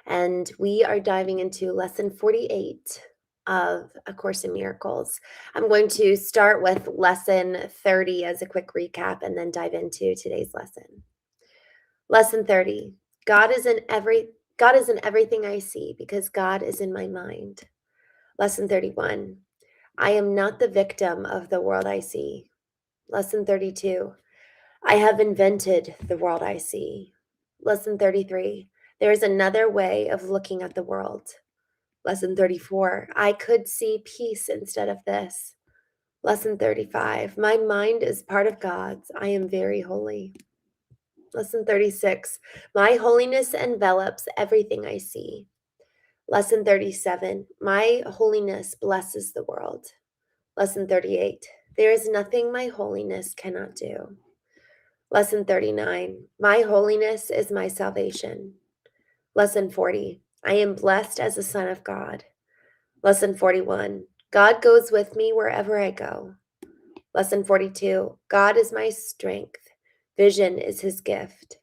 and we are diving into lesson 48 of A Course in Miracles. I'm going to start with lesson 30 as a quick recap and then dive into today's lesson. Lesson 30. God is in everything I see because God is in my mind. Lesson 31. I am not the victim of the world I see. Lesson 32. I have invented the world I see. Lesson 33. There is another way of looking at the world. Lesson 34. I could see peace instead of this. Lesson 35. My mind is part of God's. I am very holy. Lesson 36. My holiness envelops everything I see. Lesson 37. My holiness blesses the world. Lesson 38. There is nothing my holiness cannot do. Lesson 39. My holiness is my salvation. Lesson 40. I am blessed as a son of God. Lesson 41. God goes with me wherever I go. Lesson 42. God is my strength. Vision is his gift.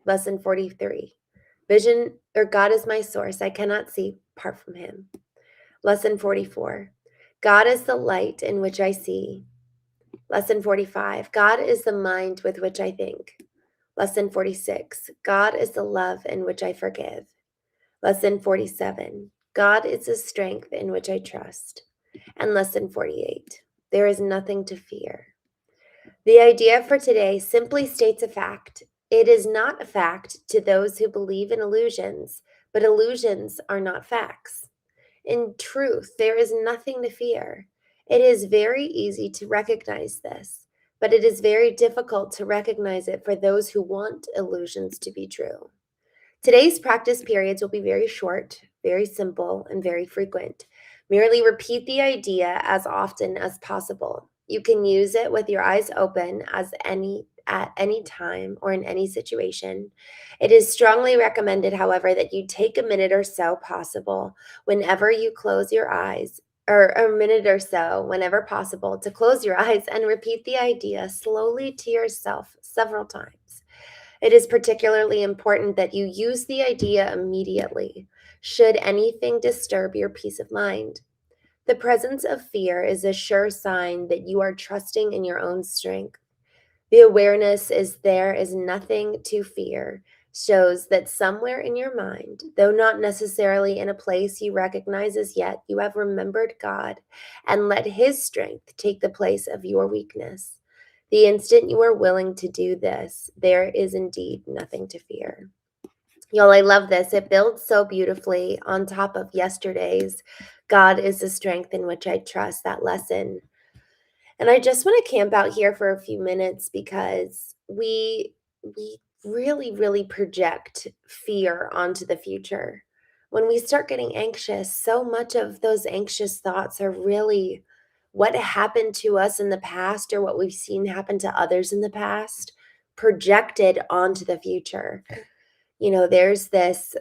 Lesson 43. God is my source. I cannot see apart from him. Lesson 44. God is the light in which I see. Lesson 45. God is the mind with which I think. Lesson 46. God is the love in which I forgive. Lesson 47. God is the strength in which I trust. And lesson 48. There is nothing to fear. The idea for today simply states a fact. It is not a fact to those who believe in illusions, but illusions are not facts. In truth, there is nothing to fear. It is very easy to recognize this, but it is very difficult to recognize it for those who want illusions to be true. Today's practice periods will be very short, very simple, and very frequent. Merely repeat the idea as often as possible. You can use it with your eyes open at any time or in any situation. It is strongly recommended, however, that you take a minute or so possible whenever you close your eyes, or a minute or so whenever possible to close your eyes and repeat the idea slowly to yourself several times. It is particularly important that you use the idea immediately, should anything disturb your peace of mind. The presence of fear is a sure sign that you are trusting in your own strength. The awareness is there is nothing to fear shows that somewhere in your mind, though not necessarily in a place you recognize as yet, you have remembered God and let his strength take the place of your weakness. The instant you are willing to do this, there is indeed nothing to fear. Y'all, I love this. It builds so beautifully on top of yesterday's God is the strength in which I trust, that lesson. And I just want to camp out here for a few minutes because we really project fear onto the future. When we start getting anxious, so much of those anxious thoughts are really what happened to us in the past or what we've seen happen to others in the past projected onto the future. You know, there's this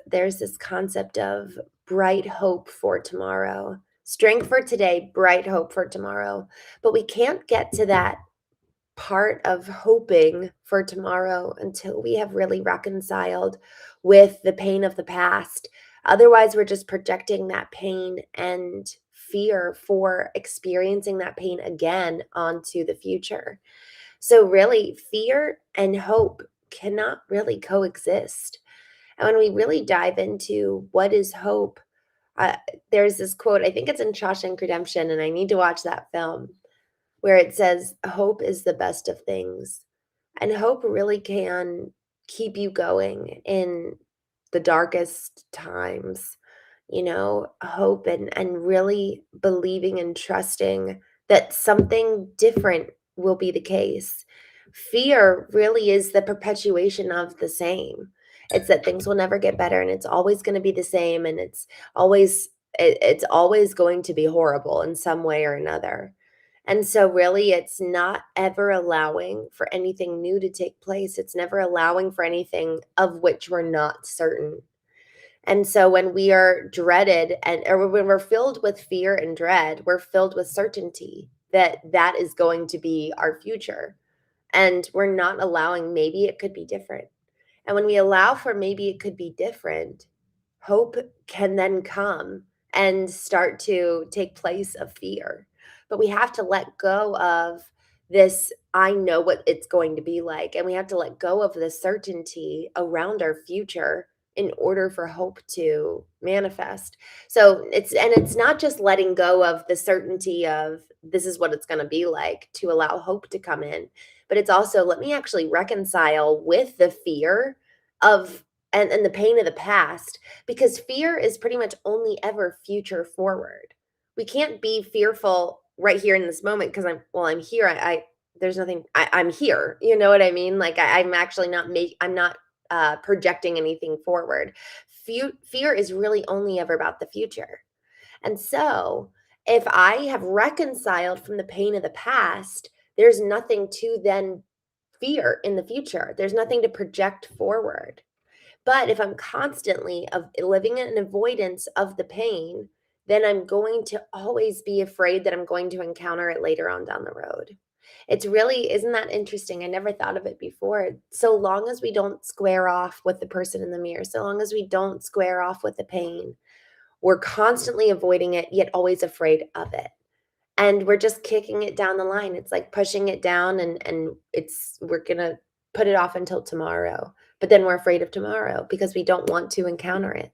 concept of bright hope for tomorrow. Strength for today, bright hope for tomorrow. But we can't get to that part of hoping for tomorrow until we have really reconciled with the pain of the past. Otherwise, we're just projecting that pain and fear for experiencing that pain again onto the future. So, really, fear and hope cannot really coexist. And when we really dive into what is hope, uh, there's this quote, I think it's in Shawshank Redemption, and I need to watch that film, where it says, hope is the best of things. And hope really can keep you going in the darkest times. You know, hope and really believing and trusting that something different will be the case. Fear really is the perpetuation of the same. It's that things will never get better and it's always going to be the same, and it's always going to be horrible in some way or another. And so really it's not ever allowing for anything new to take place. It's never allowing for anything of which we're not certain. And so when we are dreaded or when we're filled with fear and dread, we're filled with certainty that that is going to be our future. And we're not allowing maybe it could be different. And when we allow for maybe it could be different, hope can then come and start to take place of fear. But we have to let go of this, I know what it's going to be like. And we have to let go of the certainty around our future in order for hope to manifest. So it's not just letting go of the certainty of this is what it's going to be like to allow hope to come in, but it's also let me actually reconcile with the fear of and the pain of the past, because fear is pretty much only ever future forward. We can't be fearful right here in this moment because I'm here. I there's nothing I'm here. You know what I mean? Like I'm actually not I'm not projecting anything forward. Fear is really only ever about the future. And so, if I have reconciled from the pain of the past, there's nothing to then fear in the future. There's nothing to project forward. But if I'm constantly living in avoidance of the pain, then I'm going to always be afraid that I'm going to encounter it later on down the road. It's really, isn't that interesting? I never thought of it before. So long as we don't square off with the person in the mirror, so long as we don't square off with the pain, we're constantly avoiding it, yet always afraid of it. And we're just kicking it down the line. It's like pushing it down and we're going to put it off until tomorrow. But then we're afraid of tomorrow because we don't want to encounter it.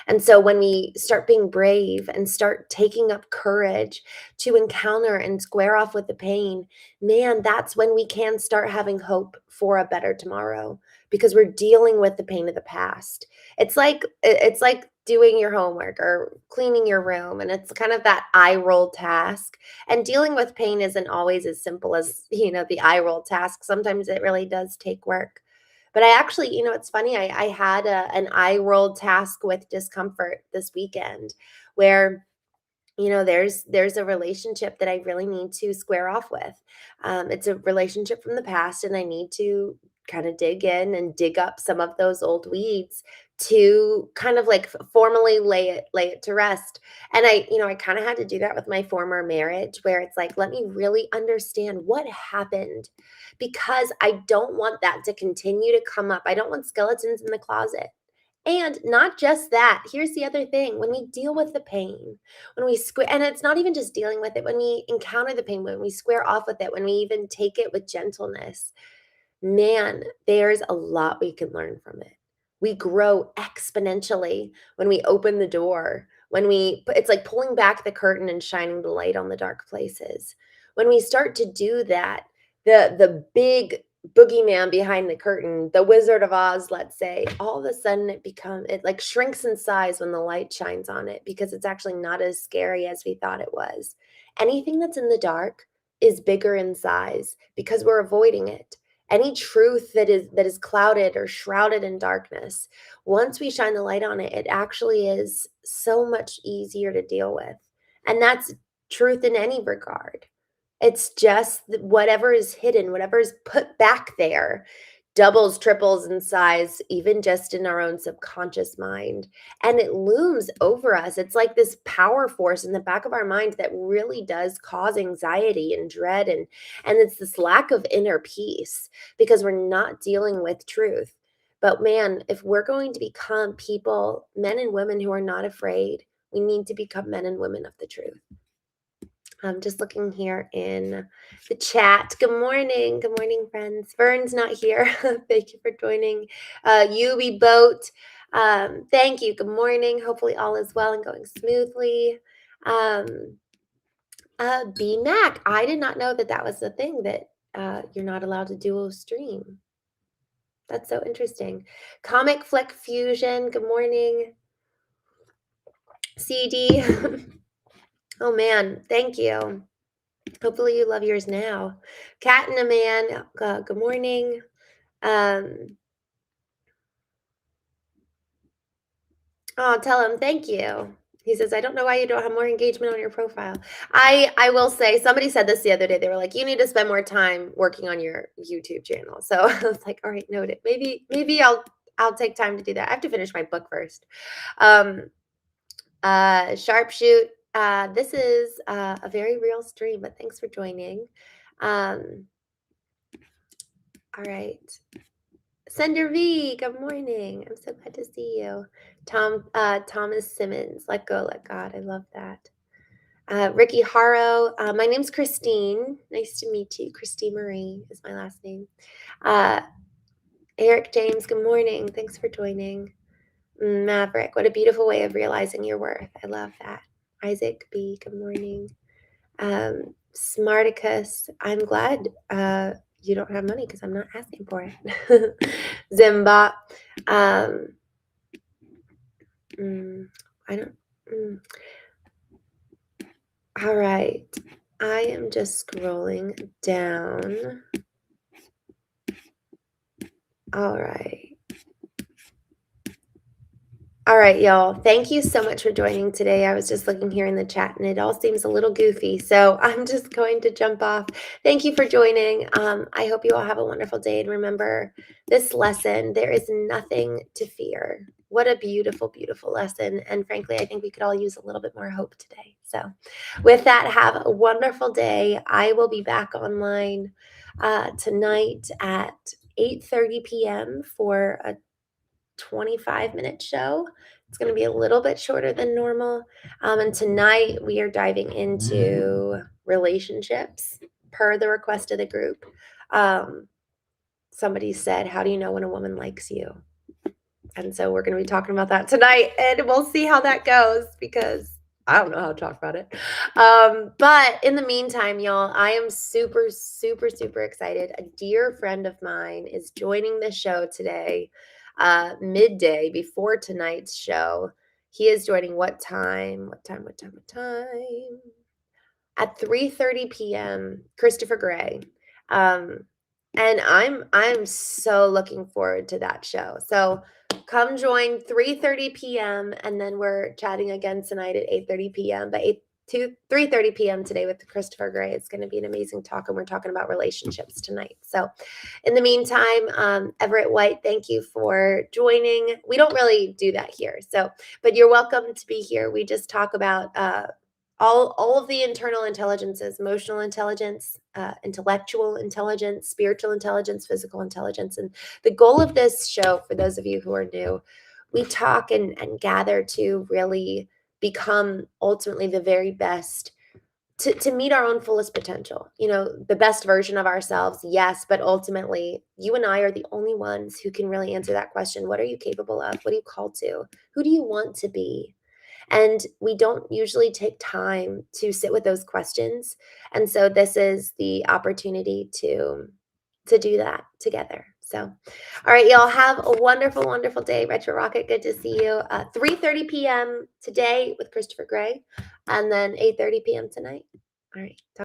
And so when we start being brave and start taking up courage to encounter and square off with the pain, man, that's when we can start having hope for a better tomorrow because we're dealing with the pain of the past. It's like doing your homework or cleaning your room, and it's kind of that eye roll task. And dealing with pain isn't always as simple as, the eye roll task. Sometimes it really does take work. But I actually, it's funny. I had an eye roll task with discomfort this weekend where there's a relationship that I really need to square off with. It's a relationship from the past, and I need to kind of dig in and dig up some of those old weeds to kind of like formally lay it to rest. And I kind of had to do that with my former marriage, where it's like, let me really understand what happened, because I don't want that to continue to come up. I don't want skeletons in the closet. And not just that, here's the other thing. When we deal with the pain, when we and it's not even just dealing with it, when we encounter the pain, when we square off with it, when we even take it with gentleness, man, there's a lot we can learn from it. We grow exponentially when we open the door, it's like pulling back the curtain and shining the light on the dark places. When we start to do that, the big boogeyman behind the curtain, the Wizard of Oz, let's say, all of a sudden it like shrinks in size when the light shines on it, because it's actually not as scary as we thought it was. Anything that's in the dark is bigger in size because we're avoiding it. Any truth that is clouded or shrouded in darkness, once we shine the light on it, it actually is so much easier to deal with. And that's truth in any regard. It's just whatever is hidden, whatever is put back there, doubles, triples in size, even just in our own subconscious mind. And it looms over us. It's like this power force in the back of our mind that really does cause anxiety and dread. And it's this lack of inner peace because we're not dealing with truth. But man, if we're going to become people, men and women who are not afraid, we need to become men and women of the truth. I'm just looking here in the chat. Good morning. Good morning, friends. Vern's not here. Thank you for joining. UB Boat, thank you. Good morning. Hopefully all is well and going smoothly. B Mac, I did not know that was the thing, that you're not allowed to dual stream. That's so interesting. Comic Flick Fusion, good morning. CD, oh man, thank you. Hopefully you love yours now. Cat and a Man, good morning. Oh, tell him thank you. He says, I don't know why you don't have more engagement on your profile. I will say, somebody said this the other day. They were like, you need to spend more time working on your YouTube channel. So I was like, all right, noted. Maybe I'll take time to do that. I have to finish my book first. Sharpshoot. This is a very real stream, but thanks for joining. All right. Sender V, good morning. I'm so glad to see you. Thomas Simmons, let go, let God. I love that. Ricky Haro, my name's Christine. Nice to meet you. Christene Marie is my last name. Eric James, good morning. Thanks for joining. Maverick, what a beautiful way of realizing your worth. I love that. Isaac B, good morning. Smarticus, I'm glad you don't have money because I'm not asking for it. Zimba, I don't. All right, I am just scrolling down. All right. All right, y'all. Thank you so much for joining today. I was just looking here in the chat and it all seems a little goofy. So I'm just going to jump off. Thank you for joining. I hope you all have a wonderful day. And remember this lesson, there is nothing to fear. What a beautiful, beautiful lesson. And frankly, I think we could all use a little bit more hope today. So with that, have a wonderful day. I will be back online tonight at 8:30 p.m. for a 25-minute show. It's going to be a little bit shorter than normal. And tonight we are diving into relationships per the request of the group. Somebody said, how do you know when a woman likes you? And so we're going to be talking about that tonight, and we'll see how that goes because I don't know how to talk about it. But in the meantime, y'all, I am super, super, super excited. A dear friend of mine is joining the show today, midday before tonight's show. He is joining what time? At 3:30 p.m. Christopher Gray. And I'm so looking forward to that show. So come join 3:30 p.m. and then we're chatting again tonight at 8:30 p.m. But 3:30 p.m. today with Christopher Gray. It's going to be an amazing talk, and we're talking about relationships tonight. So in the meantime, Everett White, thank you for joining. We don't really do that here, but you're welcome to be here. We just talk about all of the internal intelligences, emotional intelligence, intellectual intelligence, spiritual intelligence, physical intelligence. And the goal of this show, for those of you who are new, we talk and gather to really become ultimately the very best, to meet our own fullest potential. You know, the best version of ourselves, yes, but ultimately you and I are the only ones who can really answer that question. What are you capable of? What are you called to? Who do you want to be? And we don't usually take time to sit with those questions. And so this is the opportunity to do that together. So, all right, y'all have a wonderful, wonderful day. Retro Rocket, good to see you. 3:30 p.m. today with Christopher Gray, and then 8:30 p.m. tonight. All right.